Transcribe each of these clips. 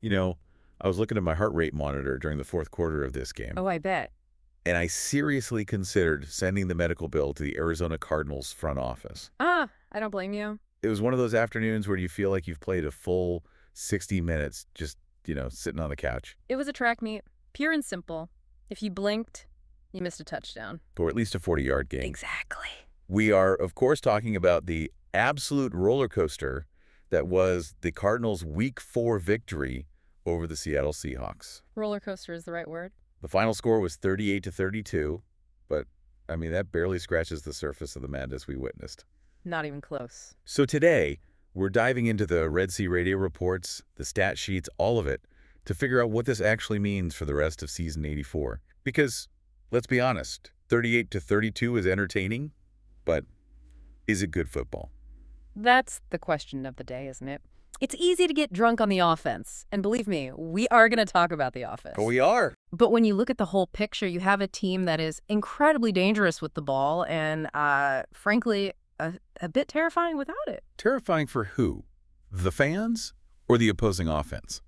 You know, I was looking at my heart rate monitor during the fourth quarter of this game, Oh, I bet. and I seriously considered sending the medical bill to the Arizona Cardinals front office. I don't blame you. It was one of those afternoons where you feel like you've played a full 60 minutes just, sitting on the couch, It was a track meet, pure and simple. If you blinked, you missed a touchdown. or at least a 40-yard gain. Exactly. We are, of course, talking about the absolute roller coaster that was the Cardinals' Week 4 victory over the Seattle Seahawks. Roller coaster is the right word. The final score was 38-32, but, that barely scratches the surface of the madness we witnessed. Not even close. So today, we're diving into the Red Sea Radio reports, the stat sheets, all of it, to figure out what this actually means for the rest of season 84. Because, let's be honest, 38-32 is entertaining, but is it good football? That's the question of the day, isn't it? It's easy to get drunk on the offense. And believe me, we are going to talk about the offense. Oh, we are. But when you look at the whole picture, you have a team that is incredibly dangerous with the ball and, frankly, a bit terrifying without it. Terrifying for who? The fans or the opposing offense?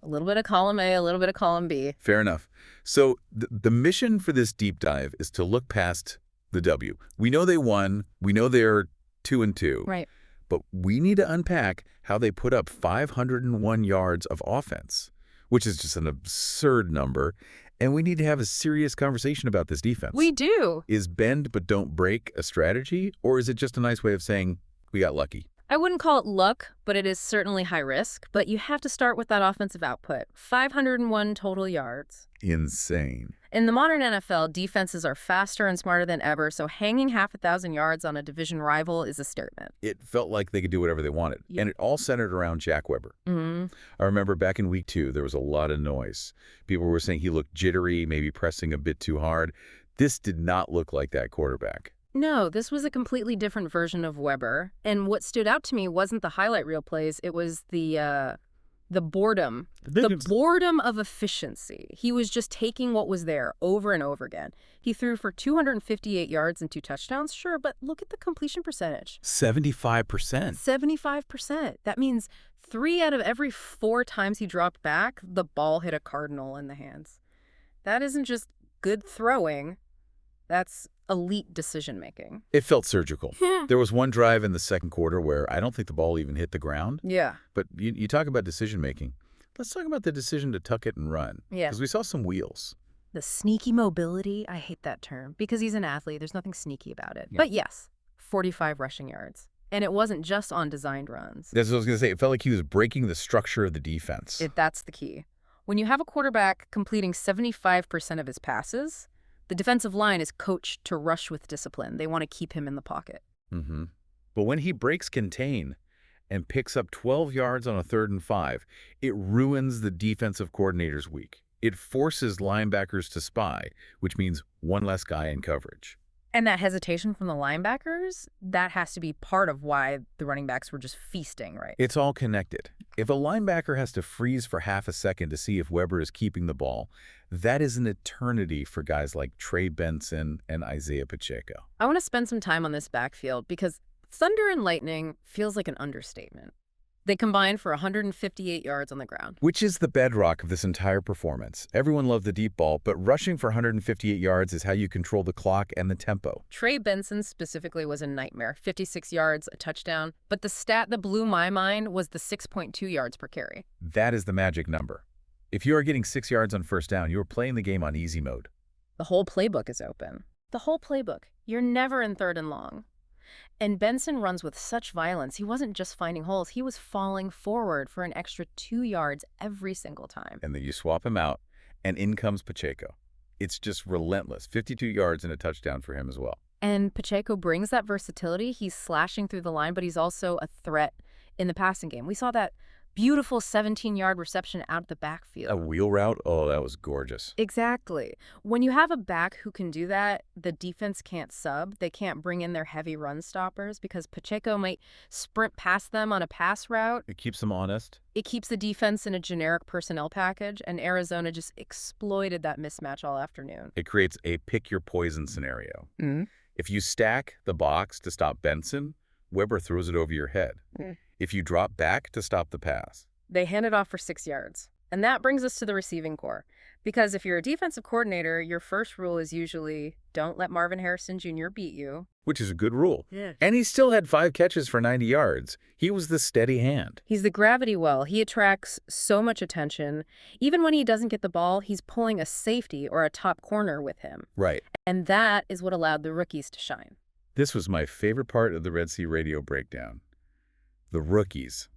A little bit of column A, a little bit of column B. Fair enough. So the mission for this deep dive is to look past the W. We know they won. We know they're 2-2. Right. But we need to unpack how they put up 501 yards of offense, which is just an absurd number. And we need to have a serious conversation about this defense. We do. Is bend but don't break a strategy, or is it just a nice way of saying we got lucky? I wouldn't call it luck, but it is certainly high risk. But you have to start with that offensive output. 501 total yards. Insane. In the modern NFL, defenses are faster and smarter than ever, so hanging half 1,000 yards on a division rival is a statement. It felt like they could do whatever they wanted, Yeah. and it all centered around Jack Weber. I remember back in week 2, there was a lot of noise. People were saying he looked jittery, maybe pressing a bit too hard. This did not look like that quarterback. No, this was a completely different version of Weber. And what stood out to me wasn't the highlight reel plays, it was the boredom. The boredom of efficiency. He was just taking what was there over and over again. He threw for 258 yards and 2 touchdowns, sure, but look at the completion percentage. 75%. 75%. That means 3 out of every 4 times he dropped back, the ball hit a Cardinal in the hands. That isn't just good throwing. That's elite decision-making. It felt surgical. There was one drive in the second quarter where I don't think the ball even hit the ground. Yeah. But you talk about decision-making. Let's talk about the decision to tuck it and run. Yeah. Because we saw some wheels. The sneaky mobility, I hate that term because he's an athlete. There's nothing sneaky about it. Yeah. But yes, 45 rushing yards. And it wasn't just on designed runs. That's what I was going to say. It felt like he was breaking the structure of the defense. That's the key. When you have a quarterback completing 75% of his passes, the defensive line is coached to rush with discipline. They want to keep him in the pocket. But when he breaks contain and picks up 12 yards on a 3rd and 5, it ruins the defensive coordinator's week. It forces linebackers to spy, which means one less guy in coverage. And that hesitation from the linebackers, that has to be part of why the running backs were just feasting, right? It's all connected. If a linebacker has to freeze for half a second to see if Weber is keeping the ball, that is an eternity for guys like Trey Benson and Isaiah Pacheco. I want to spend some time on this backfield because thunder and lightning feels like an understatement. They combined for 158 yards on the ground. Which is the bedrock of this entire performance. Everyone loved the deep ball, but rushing for 158 yards is how you control the clock and the tempo. Trey Benson specifically was a nightmare. 56 yards, a touchdown. But the stat that blew my mind was the 6.2 yards per carry. That is the magic number. If you are getting 6 yards on first down, you are playing the game on easy mode. The whole playbook is open. The whole playbook. You're never in 3rd and long. And Benson runs with such violence. He wasn't just finding holes. He was falling forward for an extra 2 yards every single time. And then you swap him out, and in comes Pacheco. It's just relentless. 52 yards and a touchdown for him as well. And Pacheco brings that versatility. He's slashing through the line, but he's also a threat in the passing game. We saw that beautiful 17-yard reception out of the backfield. A wheel route? Oh, that was gorgeous. Exactly. When you have a back who can do that, the defense can't sub. They can't bring in their heavy run stoppers because Pacheco might sprint past them on a pass route. It keeps them honest. It keeps the defense in a generic personnel package, and Arizona just exploited that mismatch all afternoon. It creates a pick-your-poison scenario. If you stack the box to stop Benson, Weber throws it over your head. If you drop back to stop the pass, They hand it off for 6 yards. And that brings us to the receiving core. Because if you're a defensive coordinator, your first rule is usually don't let Marvin Harrison Jr. beat you. Which is a good rule. Yeah. And he still had 5 catches for 90 yards. He was the steady hand. He's the gravity well. He attracts so much attention. Even when he doesn't get the ball, he's pulling a safety or a top corner with him. Right. And that is what allowed the rookies to shine. This was my favorite part of the Red Sea Radio breakdown. The rookies.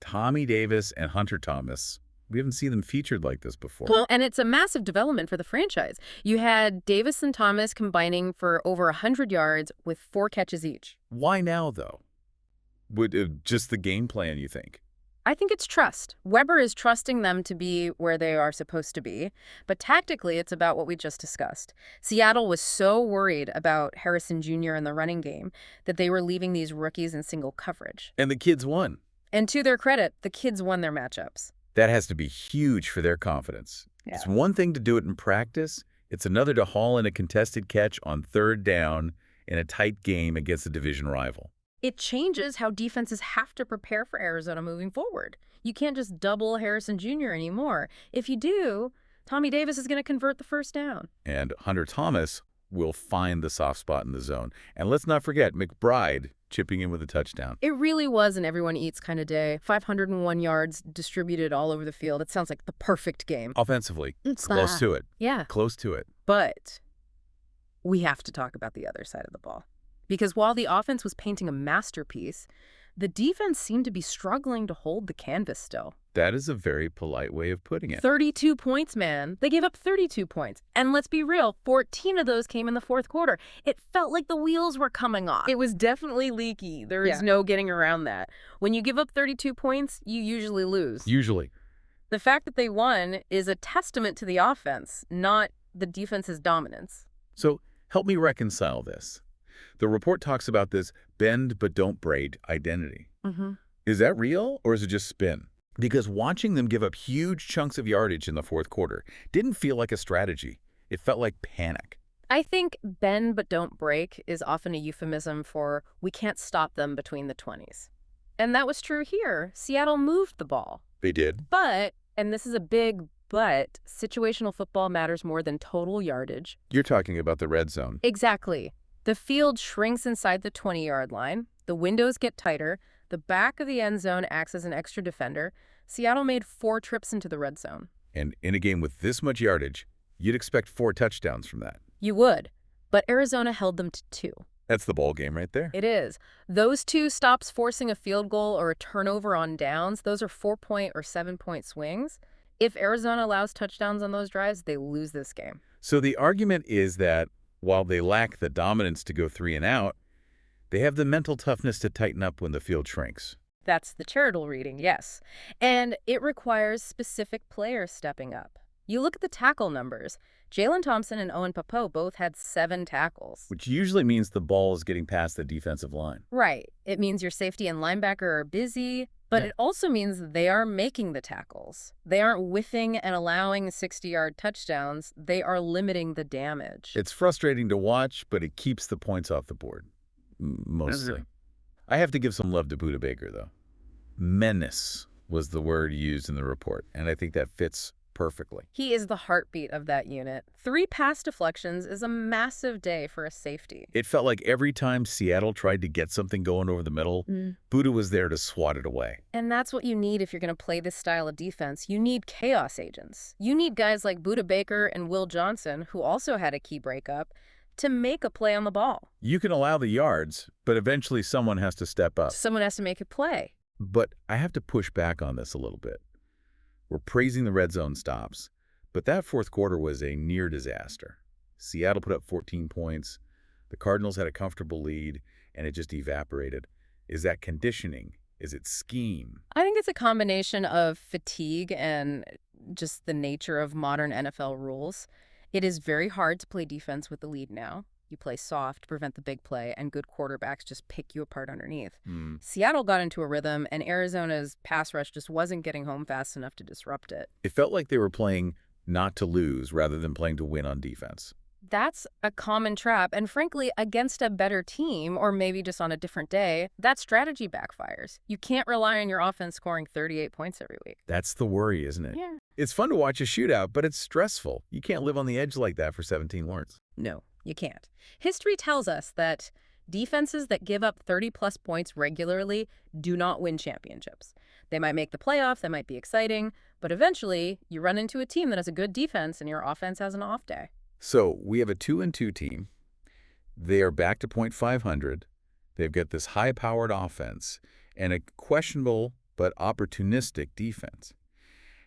Tommy Davis and Hunter Thomas. We haven't seen them featured like this before. Well, and it's a massive development for the franchise. You had Davis and Thomas combining for over 100 yards with 4 catches each. Why now, though? Would just the game plan, you think? I think it's trust. Weber is trusting them to be where they are supposed to be, but tactically it's about what we just discussed. Seattle was so worried about Harrison Jr. in the running game that they were leaving these rookies in single coverage. And the kids won. And to their credit, the kids won their matchups. That has to be huge for their confidence. Yeah. It's one thing to do it in practice. It's another to haul in a contested catch on 3rd down in a tight game against a division rival. It changes how defenses have to prepare for Arizona moving forward. You can't just double Harrison Jr. anymore. If you do, Tommy Davis is going to convert the first down. And Hunter Thomas will find the soft spot in the zone. And let's not forget McBride chipping in with a touchdown. It really was an everyone eats kind of day. 501 yards distributed all over the field. It sounds like the perfect game. Offensively, it's close to it. Yeah. Close to it. But we have to talk about the other side of the ball. Because while the offense was painting a masterpiece, the defense seemed to be struggling to hold the canvas still. That is a very polite way of putting it. 32 points, man. They gave up 32 points. And let's be real, 14 of those came in the fourth quarter. It felt like the wheels were coming off. It was definitely leaky. There is no getting around that. When you give up 32 points, you usually lose. Usually. The fact that they won is a testament to the offense, not the defense's dominance. So help me reconcile this. The report talks about this bend but don't break identity. Mm-hmm. Is that real or is it just spin? Because watching them give up huge chunks of yardage in the fourth quarter didn't feel like a strategy. It felt like panic. I think bend but don't break is often a euphemism for we can't stop them between the 20s. And that was true here. Seattle moved the ball. They did. But, and this is a big but, situational football matters more than total yardage. You're talking about the red zone. Exactly. The field shrinks inside the 20-yard line. The windows get tighter. The back of the end zone acts as an extra defender. Seattle made 4 trips into the red zone. And in a game with this much yardage, you'd expect 4 touchdowns from that. You would. But Arizona held them to 2. That's the ball game right there. It is. Those 2 stops forcing a field goal or a turnover on downs, those are 4-point or 7-point swings. If Arizona allows touchdowns on those drives, they lose this game. So the argument is that while they lack the dominance to go 3 and out, they have the mental toughness to tighten up when the field shrinks. That's the charitable reading, yes. And it requires specific players stepping up. You look at the tackle numbers. Jalen Thompson and Owen Pappoe both had 7 tackles. Which usually means the ball is getting past the defensive line. Right. It means your safety and linebacker are busy, but it also means they are making the tackles. They aren't whiffing and allowing 60-yard touchdowns. They are limiting the damage. It's frustrating to watch, but it keeps the points off the board. Mostly. I have to give some love to Budda Baker, though. Menace was the word used in the report, and I think that fits perfectly. He is the heartbeat of that unit. 3 pass deflections is a massive day for a safety. It felt like every time Seattle tried to get something going over the middle, Budda was there to swat it away. And that's what you need if you're going to play this style of defense. You need chaos agents. You need guys like Budda Baker and Will Johnson, who also had a key breakup, to make a play on the ball. You can allow the yards, but eventually someone has to step up. Someone has to make a play. But I have to push back on this a little bit. We're praising the red zone stops, but that fourth quarter was a near disaster. Seattle put up 14 points. The Cardinals had a comfortable lead, and it just evaporated. Is that conditioning? Is it scheme? I think it's a combination of fatigue and just the nature of modern NFL rules. It is very hard to play defense with the lead now. You play soft to prevent the big play, and good quarterbacks just pick you apart underneath. Seattle got into a rhythm, and Arizona's pass rush just wasn't getting home fast enough to disrupt it. It felt like they were playing not to lose rather than playing to win on defense. That's a common trap, and frankly, against a better team, or maybe just on a different day, that strategy backfires. You can't rely on your offense scoring 38 points every week. That's the worry, isn't it? Yeah. It's fun to watch a shootout, but it's stressful. You can't live on the edge like that for 17 wards. No, you can't. History tells us that defenses that give up 30-plus points regularly do not win championships. They might make the playoffs, they might be exciting, but eventually you run into a team that has a good defense and your offense has an off day. So we have a 2-2 team. They are back to .500. They've got this high-powered offense and a questionable but opportunistic defense.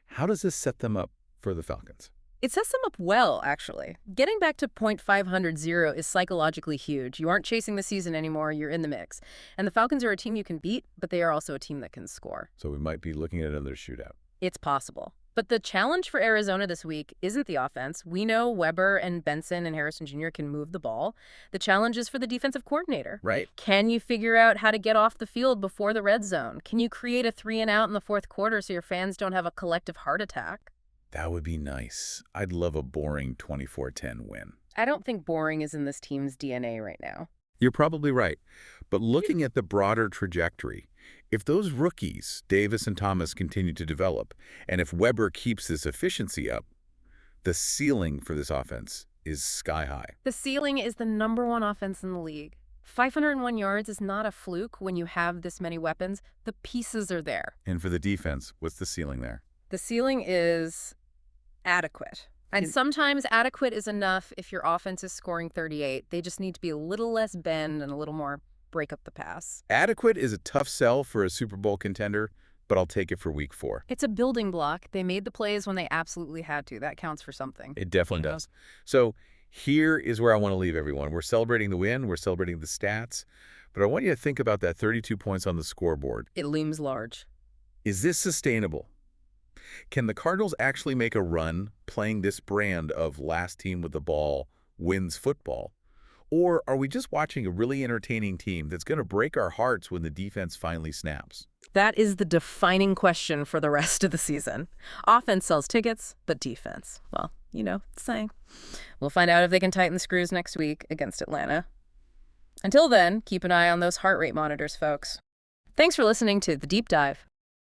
How does this set them up for the Falcons? It sets them up well, actually. Getting back to .500 is psychologically huge. You aren't chasing the season anymore, you're in the mix. And the Falcons are a team you can beat, but they are also a team that can score. So we might be looking at another shootout. It's possible. But the challenge for Arizona this week isn't the offense. We know Weber and Benson and Harrison Jr. can move the ball. The challenge is for the defensive coordinator. Right. Can you figure out how to get off the field before the red zone? Can you create a 3-and-out in the fourth quarter so your fans don't have a collective heart attack? That would be nice. I'd love a boring 24-10 win. I don't think boring is in this team's DNA right now. You're probably right. But looking at the broader trajectory, if those rookies, Davis and Thomas, continue to develop, and if Weber keeps this efficiency up, the ceiling for this offense is sky high. The ceiling is the #1 offense in the league. 501 yards is not a fluke when you have this many weapons. The pieces are there. And for the defense, what's the ceiling there? The ceiling is adequate. And sometimes adequate is enough if your offense is scoring 38. They just need to be a little less bend and a little more break up the pass. Adequate is a tough sell for a Super Bowl contender, but I'll take it for week 4. It's a building block. They made the plays when they absolutely had to. That counts for something. It definitely does. So here is where I want to leave everyone. We're celebrating the win. We're celebrating the stats. But I want you to think about that 32 points on the scoreboard. It looms large. Is this sustainable? Can the Cardinals actually make a run playing this brand of last team with the ball wins football? Or are we just watching a really entertaining team that's going to break our hearts when the defense finally snaps? That is the defining question for the rest of the season. Offense sells tickets, but defense, well, you know, the saying. We'll find out if they can tighten the screws next week against Atlanta. Until then, keep an eye on those heart rate monitors, folks. Thanks for listening to The Deep Dive.